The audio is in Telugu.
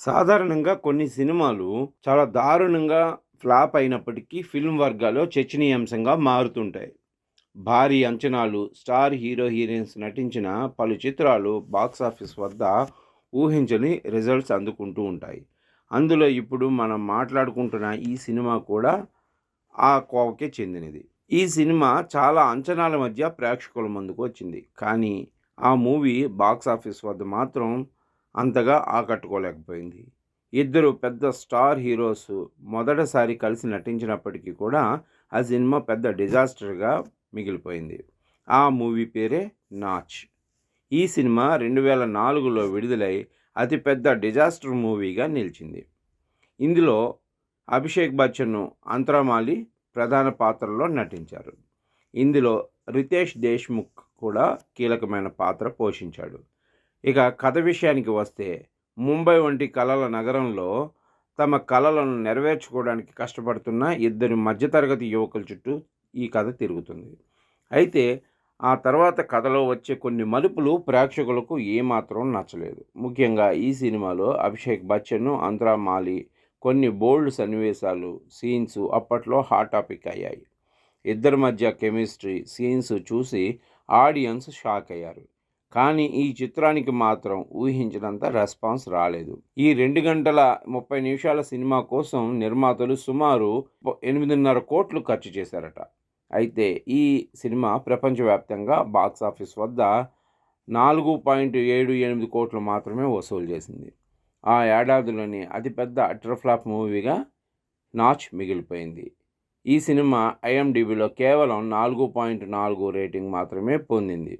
సాధారణంగా కొన్ని సినిమాలు చాలా దారుణంగా ఫ్లాప్ అయినప్పటికీ ఫిల్మ్ వర్గాల్లో చర్చనీయాంశంగా మారుతుంటాయి. భారీ అంచనాలు, స్టార్ హీరో, హీరోయిన్స్ నటించిన పలు చిత్రాలు బాక్సాఫీస్ వద్ద ఊహించని రిజల్ట్స్ అందుకుంటూ ఉంటాయి. అందులో ఇప్పుడు మనం మాట్లాడుకుంటున్న ఈ సినిమా కూడా ఆ కోవకే చెందినది. ఈ సినిమా చాలా అంచనాల మధ్య ప్రేక్షకుల ముందుకు వచ్చింది. కానీ ఆ మూవీ బాక్సాఫీస్ వద్ద మాత్రం అంతగా ఆకట్టుకోలేకపోయింది. ఇద్దరు పెద్ద స్టార్ హీరోస్ మొదటిసారి కలిసి నటించినప్పటికీ కూడా ఆ సినిమా పెద్ద డిజాస్టర్‌గా మిగిలిపోయింది. ఆ మూవీ పేరే 'నాచ్'. ఈ సినిమా 2004లో విడుదలై అతిపెద్ద డిజాస్టర్ మూవీగా నిలిచింది. ఇందులో అభిషేక్ బచ్చన్, అంతరామాలి ప్రధాన పాత్రల్లో నటించారు. ఇందులో రితేష్ దేశ్ముఖ్ కూడా కీలకమైన పాత్ర పోషించాడు. ఇక కథ విషయానికి వస్తే, ముంబై వంటి కలల నగరంలో తమ కలలను నెరవేర్చుకోవడానికి కష్టపడుతున్న ఇద్దరు మధ్యతరగతి యువకుల చుట్టూ ఈ కథ తిరుగుతుంది. అయితే ఆ తర్వాత కథలో వచ్చే కొన్ని మలుపులు ప్రేక్షకులకు ఏమాత్రం నచ్చలేదు. ముఖ్యంగా ఈ సినిమాలో అభిషేక్ బచ్చన్, అంతరా మాలి కొన్ని బోల్డ్ సన్నివేశాలు, సీన్స్ అప్పట్లో హాట్ టాపిక్ అయ్యాయి. ఇద్దరి మధ్య కెమిస్ట్రీ సీన్స్ చూసి ఆడియన్స్ షాక్ అయ్యారు. కానీ ఈ చిత్రానికి మాత్రం ఊహించినంత రెస్పాన్స్ రాలేదు. ఈ 2 గంటల 30 నిమిషాల సినిమా కోసం నిర్మాతలు సుమారు 8.5 కోట్లు ఖర్చు చేశారట. అయితే ఈ సినిమా ప్రపంచవ్యాప్తంగా బాక్సాఫీస్ వద్ద 4.78 కోట్లు మాత్రమే వసూలు చేసింది. ఆ ఏడాదిలోని అతిపెద్ద అటర్ ఫ్లాప్ మూవీగా 'నాచ్' మిగిలిపోయింది. ఈ సినిమా ఐఎండిబిలో కేవలం 4.4 రేటింగ్ మాత్రమే పొందింది.